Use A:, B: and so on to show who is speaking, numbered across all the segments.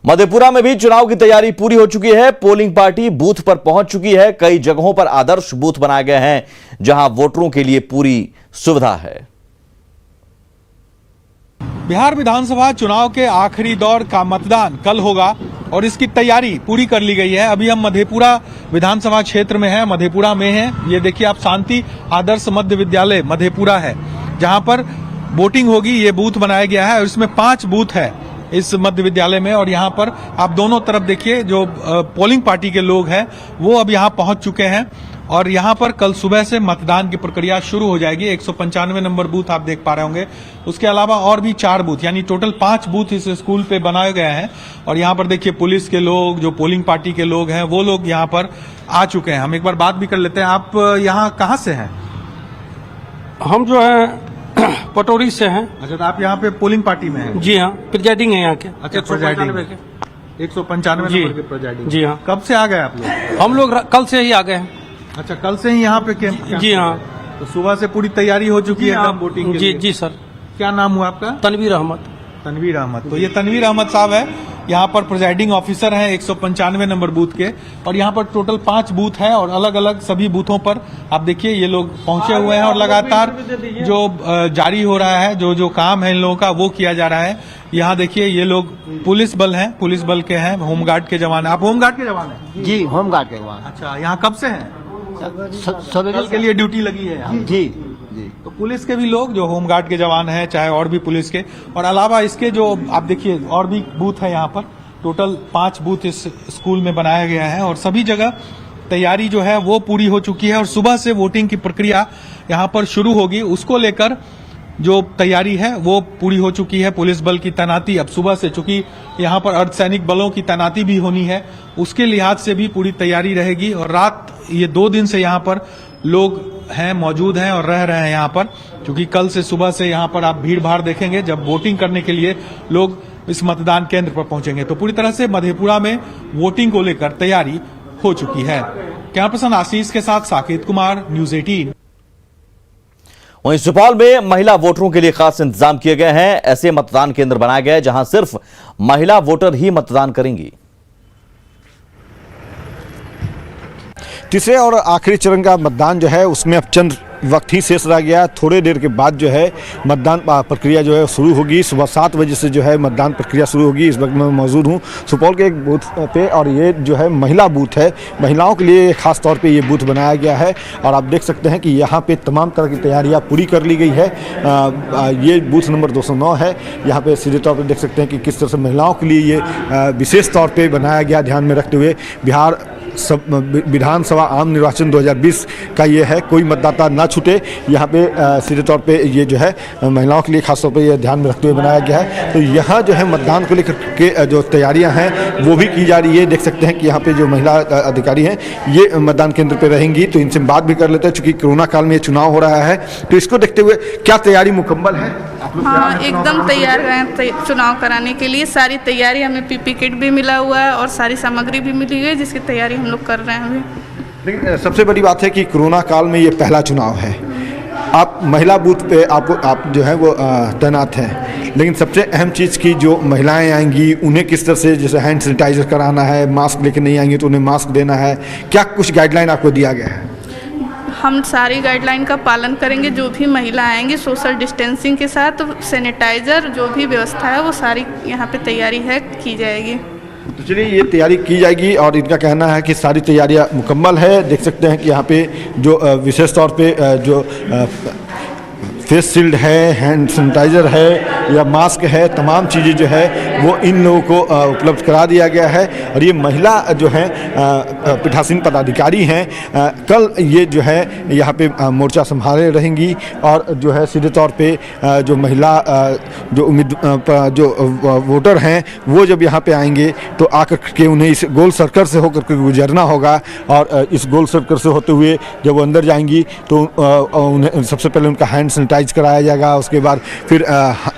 A: मधेपुरा में भी चुनाव की तैयारी पूरी हो चुकी है। पोलिंग पार्टी बूथ पर पहुंच चुकी है। कई जगहों पर आदर्श बूथ बनाए गए हैं जहां वोटरों के लिए पूरी सुविधा है।
B: बिहार विधानसभा चुनाव के आखिरी दौर का मतदान कल होगा और इसकी तैयारी पूरी कर ली गई है। अभी हम मधेपुरा विधानसभा क्षेत्र में हैं, मधेपुरा में हैं। ये देखिए आप, शांति आदर्श मध्य विद्यालय मधेपुरा है जहां पर वोटिंग होगी। ये बूथ बनाया गया है और इसमें 5 बूथ है इस मध्य विद्यालय में। और यहाँ पर आप दोनों तरफ देखिए, जो पोलिंग पार्टी के लोग हैं वो अब यहाँ पहुंच चुके हैं और यहाँ पर कल सुबह से मतदान की प्रक्रिया शुरू हो जाएगी। 195 नंबर बूथ आप देख पा रहे होंगे। उसके अलावा और भी 4 बूथ, यानी टोटल 5 बूथ इस स्कूल पे बनाए गए हैं। और यहाँ पर देखिए पुलिस के लोग, जो पोलिंग पार्टी के लोग हैं, वो लोग यहाँ पर आ चुके हैं। हम एक बार बात भी कर लेते हैं। आप यहाँ कहाँ से हैं?
C: हम जो है पटोरी से हैं।
B: अच्छा, तो आप यहाँ पे पोलिंग पार्टी में हैं?
C: जी हाँ, प्रिजाइडिंग है यहाँ के।
B: अच्छा, प्रिजाइडिंग 195
C: जी
B: नंबर के प्रिजाइडिंग।
C: जी हाँ।
B: कब से आ गए आप लोग?
C: हम लोग कल से ही आ गए हैं।
B: अच्छा, कल से ही यहाँ पे कैंप?
C: जी हाँ।
B: तो सुबह से पूरी तैयारी हो चुकी है वोटिंग के
C: जी
B: लिए?
C: जी सर।
B: क्या नाम हुआ आपका?
C: तनवीर अहमद।
B: तनवीर अहमद। तो ये तनवीर अहमद साहब है, यहाँ पर प्रिजाइडिंग ऑफिसर हैं 195 नंबर बूथ के। और यहाँ पर टोटल 5 बूथ हैं और अलग अलग सभी बूथों पर आप देखिए ये लोग पहुंचे हुए हैं और लगातार जो जारी हो रहा है, जो काम है इन लोगों का, वो किया जा रहा है। यहाँ देखिए ये लोग पुलिस बल हैं, पुलिस बल के हैं, होमगार्ड के जवान। आप होमगार्ड के जवान हैं?
D: जी, होमगार्ड के जवान।
B: अच्छा, यहाँ कब से हैं?
D: सवेरे
B: के लिए ड्यूटी लगी है यहाँ?
D: जी जी।
B: तो पुलिस के भी लोग जो होमगार्ड के जवान हैं, चाहे और भी पुलिस के, और अलावा इसके जो आप देखिए और भी बूथ है यहाँ पर। टोटल 5 बूथ इस स्कूल में बनाया गया है और सभी जगह तैयारी जो है वो पूरी हो चुकी है और सुबह से वोटिंग की प्रक्रिया यहाँ पर शुरू होगी। उसको लेकर जो तैयारी है वो पूरी हो चुकी है। पुलिस बल की तैनाती अब सुबह से, चूंकि यहाँ पर अर्धसैनिक बलों की तैनाती भी होनी है, उसके लिहाज से भी पूरी तैयारी रहेगी। और रात, ये 2 दिन से यहाँ पर लोग हैं, मौजूद हैं और रह रहे हैं यहाँ पर, क्योंकि कल से सुबह से यहाँ पर आप भीड़ भाड़ देखेंगे जब वोटिंग करने के लिए लोग इस मतदान केंद्र पर पहुंचेंगे। तो पूरी तरह से मधेपुरा में वोटिंग को लेकर तैयारी हो चुकी है। कैमरा पर्सन आशीष के साथ साकेत कुमार, न्यूज 18।
A: वहीं सुपौल में महिला वोटरों के लिए खास इंतजाम किए गए हैं। ऐसे मतदान केंद्र बनाए गए जहां सिर्फ महिला वोटर ही मतदान करेंगी।
E: तीसरे और आखिरी चरण का मतदान जो है उसमें अब चंद वक्त ही शेष रह गया। थोड़ी देर के बाद जो है मतदान प्रक्रिया जो है शुरू होगी। सुबह 7 बजे से जो है मतदान प्रक्रिया शुरू होगी। इस वक्त मैं मौजूद हूँ सुपौल के एक बूथ पे और ये जो है महिला बूथ है। महिलाओं के लिए खास तौर पे ये बूथ बनाया गया है और आप देख सकते हैं कि यहाँ पे तमाम तरह की तैयारियाँ पूरी कर ली गई है। ये बूथ नंबर 209 है। यहाँ पे सीधे तौर पर देख सकते हैं कि किस तरह से महिलाओं के लिए ये विशेष तौर पर बनाया गया, ध्यान में रखते हुए। बिहार विधानसभा आम निर्वाचन 2020 का ये है, कोई मतदाता ना छूटे। यहाँ पे सीधे तौर पे ये जो है महिलाओं के लिए खासतौर पे ये ध्यान में रखते हुए बनाया गया है। तो यहाँ जो है मतदान को लेकर के जो तैयारियाँ हैं वो भी की जा रही है। देख सकते हैं कि यहाँ पे जो महिला अधिकारी हैं ये मतदान केंद्र पे रहेंगी। तो इनसे बात भी कर लेते हैं, चूँकि कोरोना काल में ये चुनाव हो रहा है तो इसको देखते हुए क्या तैयारी मुकम्मल है?
F: हाँ, एकदम तैयार हैं चुनाव कराने के लिए। सारी तैयारी, हमें पीपी किट भी मिला हुआ है और सारी सामग्री भी मिली हुई है जिसकी तैयारी हम लोग कर रहे हैं अभी।
E: लेकिन सबसे बड़ी बात है कि कोरोना काल में ये पहला चुनाव है। आप महिला बूथ पे आप जो है वो तैनात हैं, लेकिन सबसे अहम चीज़ की जो महिलाएं आएंगी उन्हें किस तरह से, जैसे हैंड सैनिटाइजर कराना है, मास्क लेकर नहीं आएंगे तो उन्हें मास्क देना है, क्या कुछ गाइडलाइन आपको दिया गया है?
F: हम सारी गाइडलाइन का पालन करेंगे। जो भी महिला आएंगी सोशल डिस्टेंसिंग के साथ, सैनिटाइजर जो भी व्यवस्था है वो सारी यहाँ पे तैयारी है की जाएगी।
E: तो चलिए ये तैयारी की जाएगी और इनका कहना है कि सारी तैयारियां मुकम्मल है। देख सकते हैं कि यहाँ पे जो विशेष तौर पे जो फेस शील्ड है, हैंड सैनिटाइज़र है या मास्क है, तमाम चीज़ें जो है वो इन लोगों को उपलब्ध करा दिया गया है। और ये महिला जो है पीठासीन पदाधिकारी हैं, कल ये जो है यहाँ पे मोर्चा संभाले रहेंगी और जो है सीधे तौर पे जो महिला जो वोटर हैं वो जब यहाँ पे आएंगे तो आकर के उन्हें इस गोल सर्कल से होकर के गुजरना होगा। और इस गोल सर्कल से होते हुए जब वो अंदर जाएंगी तो उन्हें सबसे पहले उनका हैंड सैनिटाइज कराया जाएगा। उसके बाद फिर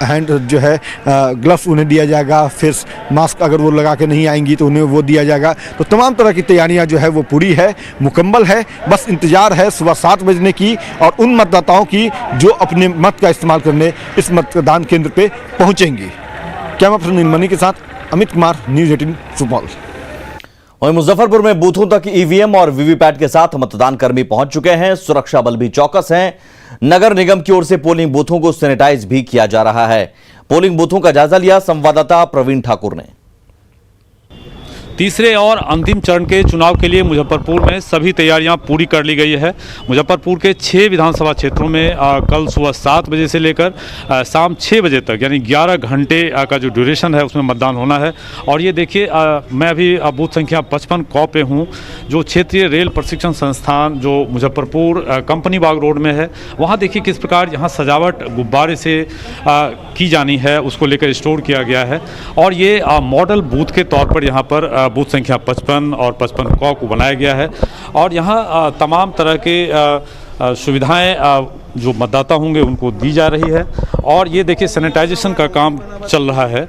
E: हैंड जो है ग्लव्स उन्हें दिया जाएगा। फेस मास्क अगर वो लगा के नहीं आएंगी तो उन्हें वो दिया जाएगा। तो तमाम तरह की तैयारियां जो है वो पूरी है, मुकम्मल है। बस इंतजार है सुबह 7 बजने की और उन मतदाताओं की जो अपने मत का इस्तेमाल करने इस मतदान केंद्र पे पहुंचेंगी। कैमरा पर्सन नीलमणि के साथ अमित कुमार, न्यूज़ 18 सुपौल।
A: वहीं मुजफ्फरपुर में बूथों तक ईवीएम और वीवीपैट के साथ मतदान कर्मी पहुंच चुके हैं। सुरक्षा बल भी चौकस हैं। नगर निगम की ओर से पोलिंग बूथों को सैनिटाइज भी किया जा रहा है। पोलिंग बूथों का जायजा लिया संवाददाता प्रवीण ठाकुर ने।
G: तीसरे और अंतिम चरण के चुनाव के लिए मुजफ्फरपुर में सभी तैयारियां पूरी कर ली गई है। मुजफ्फरपुर के 6 विधानसभा क्षेत्रों में कल सुबह 7 बजे से लेकर शाम 6 बजे तक यानी 11 घंटे का जो ड्यूरेशन है उसमें मतदान होना है। और ये देखिए मैं अभी बूथ संख्या 55 कौ पे हूँ, जो क्षेत्रीय रेल प्रशिक्षण संस्थान जो मुजफ्फरपुर कंपनी बाग रोड में है। वहाँ देखिए किस प्रकार यहाँ सजावट गुब्बारे से की जानी है, उसको लेकर स्टोर किया गया है। और ये मॉडल बूथ के तौर पर यहाँ पर बूथ संख्या 55 और 55 कौ को बनाया गया है। और यहाँ तमाम तरह के सुविधाएं जो मतदाता होंगे उनको दी जा रही है। और ये देखिए सैनिटाइजेशन का काम चल रहा है।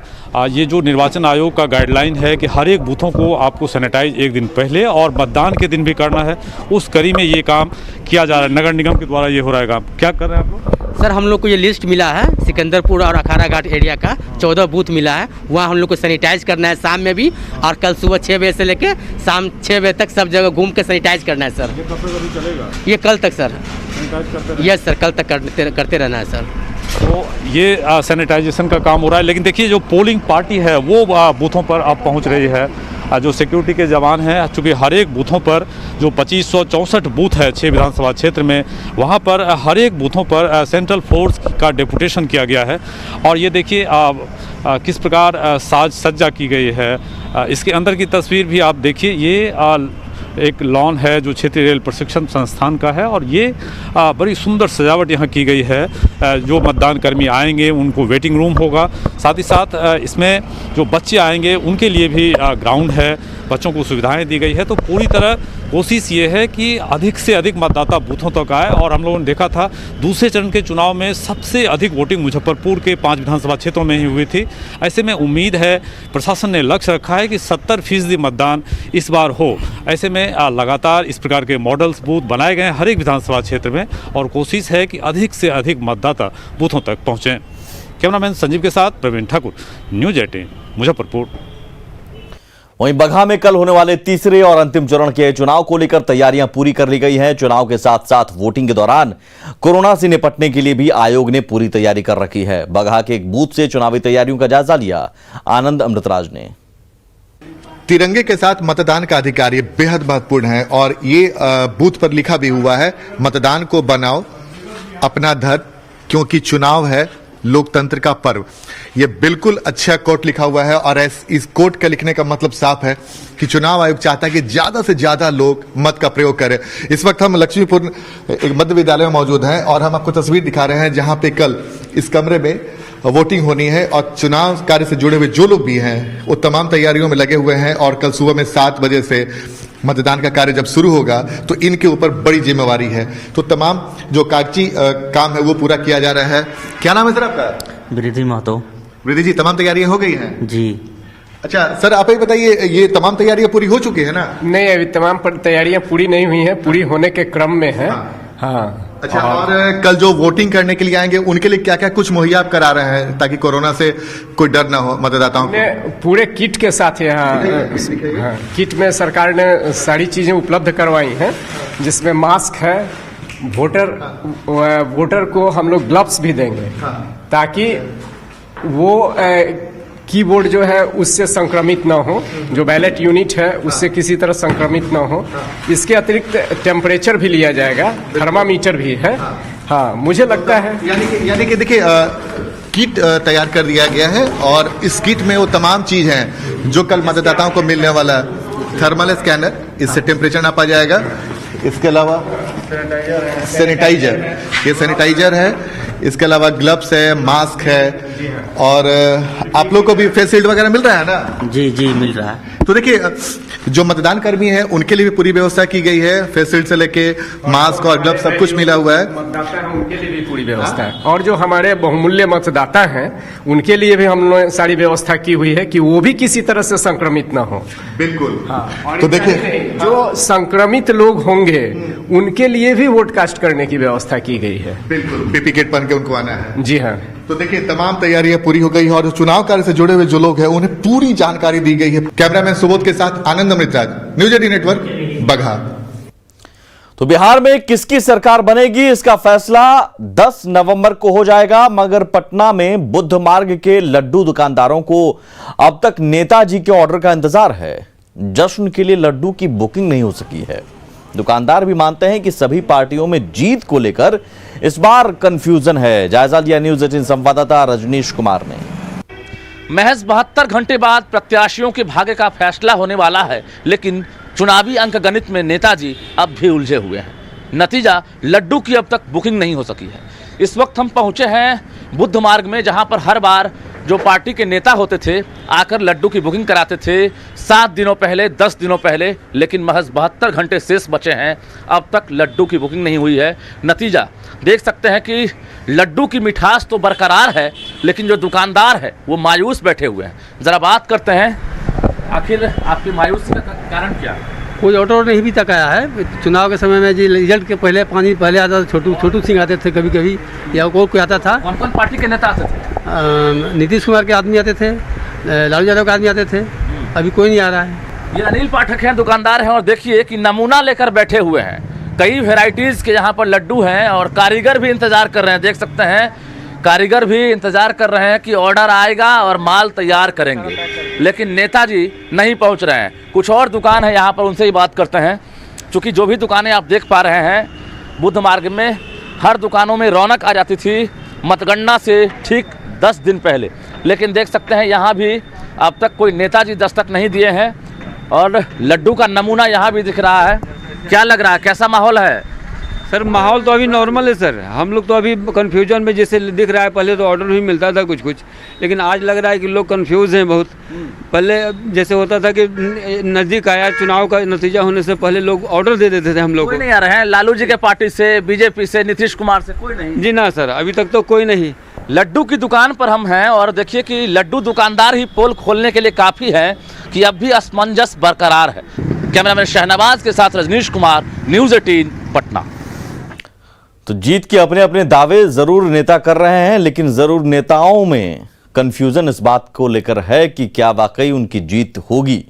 G: ये जो निर्वाचन आयोग का गाइडलाइन है कि हर एक बूथों को आपको सैनिटाइज एक दिन पहले और मतदान के दिन भी करना है, उस कड़ी में ये काम किया जा रहा है। नगर निगम के द्वारा ये हो रहा है काम। क्या कर रहे हैं आप लोग?
H: सर हम लोग को ये लिस्ट मिला है सिकंदरपुर और अखाड़ा घाट एरिया का 14 बूथ मिला है। वहाँ हम लोग को सैनिटाइज करना है शाम में भी, और कल सुबह 6 बजे से लेकर शाम 6 बजे तक सब जगह घूम के सैनिटाइज करना है सर।
G: ये कब तक अभी चलेगा?
H: ये कल तक सर।
G: सैनिटाइज करते
H: यस सर, कल तक करते रहना है सर।
G: तो ये सैनिटाइजेशन का काम हो रहा है। लेकिन देखिए जो पोलिंग पार्टी है वो बूथों पर अब पहुंच रही है। जो सिक्योरिटी के जवान हैं, चूँकि हर एक बूथों पर जो 2564 बूथ है 6 विधानसभा क्षेत्र में, वहाँ पर हर एक बूथों पर सेंट्रल फोर्स का डेपुटेशन किया गया है। और ये देखिए किस प्रकार साज सज्जा की गई है। इसके अंदर की तस्वीर भी आप देखिए। ये एक लॉन है जो क्षेत्रीय रेल प्रशिक्षण संस्थान का है, और ये बड़ी सुंदर सजावट यहाँ की गई है। जो मतदान कर्मी आएंगे उनको वेटिंग रूम होगा, साथ ही साथ इसमें जो बच्चे आएंगे उनके लिए भी ग्राउंड है, बच्चों को सुविधाएं दी गई है। तो पूरी तरह कोशिश ये है कि अधिक से अधिक मतदाता बूथों तक आए। और हम लोगों ने देखा था दूसरे चरण के चुनाव में सबसे अधिक वोटिंग मुजफ्फरपुर के 5 विधानसभा क्षेत्रों में ही हुई थी। ऐसे में उम्मीद है, प्रशासन ने लक्ष्य रखा है कि 70% मतदान इस बार हो। ऐसे में लगातार इस प्रकार के मॉडल्स बूथ बनाए गए हैं हर एक विधानसभा क्षेत्र में, और कोशिश है कि अधिक से अधिक मतदाता बूथों तक पहुँचें। कैमरामैन संजीव के साथ प्रवीण ठाकुर, न्यूज़ 18 मुजफ्फरपुर।
A: वहीं बगहा में कल होने वाले तीसरे और अंतिम चरण के चुनाव को लेकर तैयारियां पूरी कर ली गई हैं। चुनाव के साथ साथ वोटिंग के दौरान कोरोना से निपटने के लिए भी आयोग ने पूरी तैयारी कर रखी है। बगहा के एक बूथ से चुनावी तैयारियों का जायजा लिया आनंद अमृतराज ने।
I: तिरंगे के साथ मतदान का अधिकार ये बेहद महत्वपूर्ण है, और ये बूथ पर लिखा भी हुआ है, मतदान को बनाओ अपना धर्म, क्योंकि चुनाव है लोकतंत्र का पर्व। ये बिल्कुल अच्छा कोट लिखा हुआ है, और इस कोट का लिखने का मतलब साफ है कि चुनाव आयोग चाहता है कि ज्यादा से ज्यादा लोग मत का प्रयोग करें। इस वक्त हम लक्ष्मीपुर एक मध्य विद्यालय में मौजूद हैं, और हम आपको तस्वीर दिखा रहे हैं जहां पे कल इस कमरे में वोटिंग होनी है, और चुनाव कार्य से जुड़े हुए जो लोग भी हैं वो तमाम तैयारियों में लगे हुए हैं। और कल सुबह में 7 बजे से मतदान का कार्य जब शुरू होगा तो इनके ऊपर बड़ी जिम्मेवारी है। तो तमाम जो कागजी काम है वो पूरा किया जा रहा है। क्या नाम है सर आपका?
J: वृद्धि महतो।
I: वृद्धि जी, तमाम तैयारियां हो गई हैं
J: जी? अच्छा
I: सर, आप ही बताइए, ये तमाम तैयारियां पूरी हो चुकी है ना?
C: नहीं, अभी तमाम तैयारियां पूरी नहीं हुई हैं, पूरी होने के क्रम में है। हाँ।
I: अच्छा, और कल जो वोटिंग करने के लिए आएंगे उनके लिए क्या क्या कुछ मुहैया आप करा रहे हैं ताकि कोरोना से कोई डर ना हो मतदाताओं को?
C: पूरे किट के साथ यहाँ किट में सरकार ने सारी चीजें उपलब्ध करवाई हैं, जिसमें मास्क है, वोटर को हम लोग ग्लव्स भी देंगे ताकि वो कीबोर्ड जो है उससे संक्रमित ना हो, जो बैलेट यूनिट है उससे किसी तरह संक्रमित ना हो। इसके अतिरिक्त टेम्परेचर भी लिया जाएगा, थर्मामीटर भी है। हाँ, मुझे लगता है
I: यानी कि देखिए किट तैयार कर दिया गया है, और इस किट में वो तमाम चीज हैं जो कल मतदाताओं को मिलने वाला है। थर्मल स्कैनर, इससे टेम्परेचर नापा जाएगा। इसके अलावा सैनिटाइजर, ये सैनिटाइजर है। इसके अलावा ग्लव्स है, मास्क है, और आप लोग को भी फेस शील्ड वगैरह मिल रहा है ना?
J: जी जी, मिल रहा है।
I: तो देखिए, जो मतदान कर्मी है उनके लिए भी पूरी व्यवस्था की गई है। फेस शील्ड से लेके मास्क और ग्लव्स सब कुछ मिला हुआ है।
C: मतदाता है उनके लिए भी पूरी व्यवस्था है, और जो हमारे बहुमूल्य मतदाता हैं उनके लिए भी हम लोगों ने सारी व्यवस्था की हुई है कि वो भी किसी तरह से संक्रमित ना हो।
I: बिल्कुल।
C: हाँ।
I: तो देखिए,
C: जो संक्रमित लोग होंगे उनके लिए भी वोट कास्ट करने की व्यवस्था की गई है।
I: बिल्कुल, पीपी किट पहन के उनको आना है।
C: जी हाँ।
I: तो देखिए तमाम तैयारियां पूरी हो गई हैं और चुनाव कार्य से जुड़े हुए जो लोग हैं उन्हें पूरी जानकारी दी गई है। कैमरामैन सुबोध के साथ आनंद अमृतराज, न्यूज 18 नेटवर्क, बगहा।
A: तो बिहार में किसकी सरकार बनेगी इसका फैसला 10 नवंबर को हो जाएगा, मगर पटना में बुद्ध मार्ग के लड्डू दुकानदारों को अब तक नेताजी के ऑर्डर का इंतजार है। जश्न के लिए लड्डू की बुकिंग नहीं हो सकी है। दुकानदार भी मानते हैं कि सभी पार्टियों में जीत को लेकर इस बार कंफ्यूजन है। जायजा लिया न्यूज 18 संवाददाता रजनीश कुमार ने।
K: महज 72 घंटे बाद प्रत्याशियों के भाग्य का फैसला होने वाला है, लेकिन चुनावी अंकगणित में नेताजी अब भी उलझे हुए हैं। नतीजा, लड्डू की अब तक बुकिंग नहीं हो सकी है। इस वक्त हम पहुंचे हैं बुद्ध मार्ग में, जहां पर हर बार जो पार्टी के नेता होते थे आकर लड्डू की बुकिंग कराते थे 7 दिनों पहले, 10 दिनों पहले, लेकिन महज 72 घंटे शेष बचे हैं, अब तक लड्डू की बुकिंग नहीं हुई है। नतीजा देख सकते हैं कि लड्डू की मिठास तो बरकरार है, लेकिन जो दुकानदार है वो मायूस बैठे हुए हैं। ज़रा बात करते हैं, आखिर आपकी मायूसी का कारण क्या है?
L: कोई ऑर्डर नहीं भी तक आया है। चुनाव के समय में जी रिजल्ट के पहले पानी पहले आता था, छोटू सिंह आते थे कभी कभी, या कोई आता था।
K: कौन कौन पार्टी के नेता आते थे?
L: नीतीश कुमार के आदमी आते थे, लालू यादव के आदमी आते थे, अभी कोई नहीं आ रहा है।
K: ये अनिल पाठक हैं, दुकानदार हैं, और देखिए कि नमूना लेकर बैठे हुए हैं। कई वेराइटीज़ के यहाँ पर लड्डू हैं और कारीगर भी इंतज़ार कर रहे हैं। देख सकते हैं कारीगर भी इंतज़ार कर रहे हैं कि ऑर्डर आएगा और माल तैयार करेंगे, लेकिन नेताजी नहीं पहुँच रहे हैं। कुछ और दुकान है यहाँ पर, उनसे ही बात करते हैं। चूँकि जो भी दुकानें आप देख पा रहे हैं बुद्ध मार्ग में, हर दुकानों में रौनक आ जाती थी मतगणना से ठीक 10 दिन पहले, लेकिन देख सकते हैं यहाँ भी अब तक कोई नेताजी दस्तक नहीं दिए हैं और लड्डू का नमूना यहाँ भी दिख रहा है। क्या लग रहा है, कैसा माहौल है?
L: सर माहौल तो अभी नॉर्मल है सर। हम लोग तो अभी कन्फ्यूजन में जैसे दिख रहा है, पहले तो ऑर्डर नहीं मिलता था कुछ, लेकिन आज लग रहा है कि लोग कंफ्यूज हैं बहुत। पहले जैसे होता था कि नज़दीक आया चुनाव का नतीजा होने से पहले लोग ऑर्डर दे देते थे हम लोग को।
K: कोई नहीं आ रहे हैं लालू जी के पार्टी से, बीजेपी से, नीतीश कुमार से? कोई नहीं
L: जी ना सर, अभी तक तो कोई नहीं।
K: लड्डू की दुकान पर हम हैं और देखिए कि लड्डू दुकानदार ही पोल खोलने के लिए काफ़ी है कि अब भी असमंजस बरकरार है। कैमरामैन शहनवाज के साथ रजनीश कुमार, न्यूज़ 18 पटना।
A: तो जीत के अपने अपने दावे जरूर नेता कर रहे हैं, लेकिन जरूर नेताओं में कंफ्यूजन इस बात को लेकर है कि क्या वाकई उनकी जीत होगी।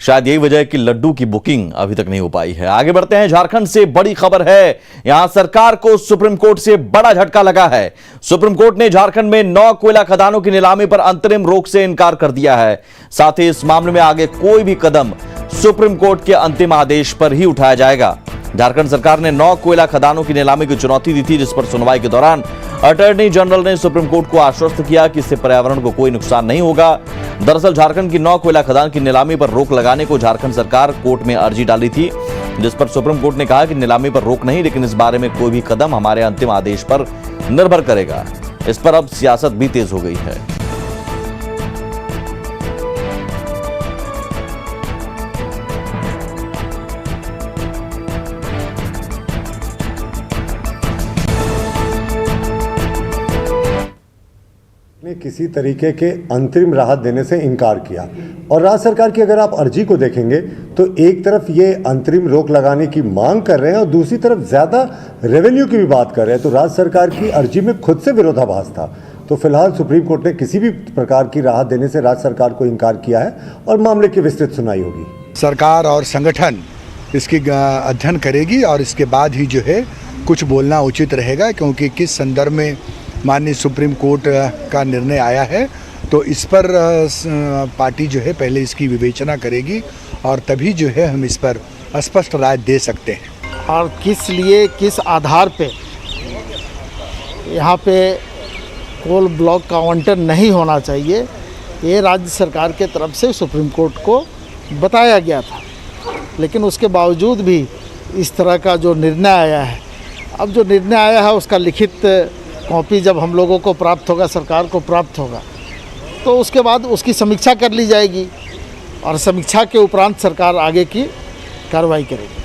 A: शायद यही वजह है कि लड्डू की बुकिंग अभी तक नहीं हो पाई है। आगे बढ़ते हैं, झारखंड से बड़ी खबर है। यहां सरकार को सुप्रीम कोर्ट से बड़ा झटका लगा है। सुप्रीम कोर्ट ने झारखंड में 9 कोयला खदानों की नीलामी पर अंतरिम रोक से इनकार कर दिया है। साथ ही इस मामले में आगे कोई भी कदम सुप्रीम कोर्ट के अंतिम आदेश पर ही उठाया जाएगा। झारखंड सरकार ने 9 कोयला खदानों की नीलामी की चुनौती दी थी, जिस पर सुनवाई के दौरान अटॉर्नी जनरल ने सुप्रीम कोर्ट को आश्वस्त किया कि इससे पर्यावरण को कोई नुकसान नहीं होगा। दरअसल झारखंड की 9 कोयला खदान की नीलामी पर रोक लगाने को झारखंड सरकार कोर्ट में अर्जी डाली थी, जिस पर सुप्रीम कोर्ट ने कहा कि नीलामी पर रोक नहीं, लेकिन इस बारे में कोई भी कदम हमारे अंतिम आदेश पर निर्भर करेगा। इस पर अब सियासत भी तेज हो गई है।
M: ने किसी तरीके के अंतरिम राहत देने से इनकार किया। और राज्य सरकार की अगर आप अर्जी को देखेंगे तो एक तरफ ये अंतरिम रोक लगाने की मांग कर रहे हैं और दूसरी तरफ ज़्यादा रेवेन्यू की भी बात कर रहे हैं। तो राज्य सरकार की अर्जी में खुद से विरोधाभास था। तो फिलहाल सुप्रीम कोर्ट ने किसी भी प्रकार की राहत देने से राज्य सरकार को इनकार किया है और मामले की विस्तृत सुनवाई होगी।
N: सरकार और संगठन इसकी अध्ययन करेगी और इसके बाद ही जो है कुछ बोलना उचित रहेगा, क्योंकि किस संदर्भ में माननीय सुप्रीम कोर्ट का निर्णय आया है, तो इस पर पार्टी जो है पहले इसकी विवेचना करेगी और तभी जो है हम इस पर स्पष्ट राय दे सकते हैं।
O: और किस लिए, किस आधार पे यहाँ पे कोल ब्लॉक का आवंटन नहीं होना चाहिए, ये राज्य सरकार के तरफ से सुप्रीम कोर्ट को बताया गया था। लेकिन उसके बावजूद भी इस तरह का जो निर्णय आया है, अब जो निर्णय आया है उसका लिखित कॉपी जब हम लोगों को प्राप्त होगा, सरकार को प्राप्त होगा, तो उसके बाद उसकी समीक्षा कर ली जाएगी और समीक्षा के उपरांत सरकार आगे की कार्रवाई करेगी।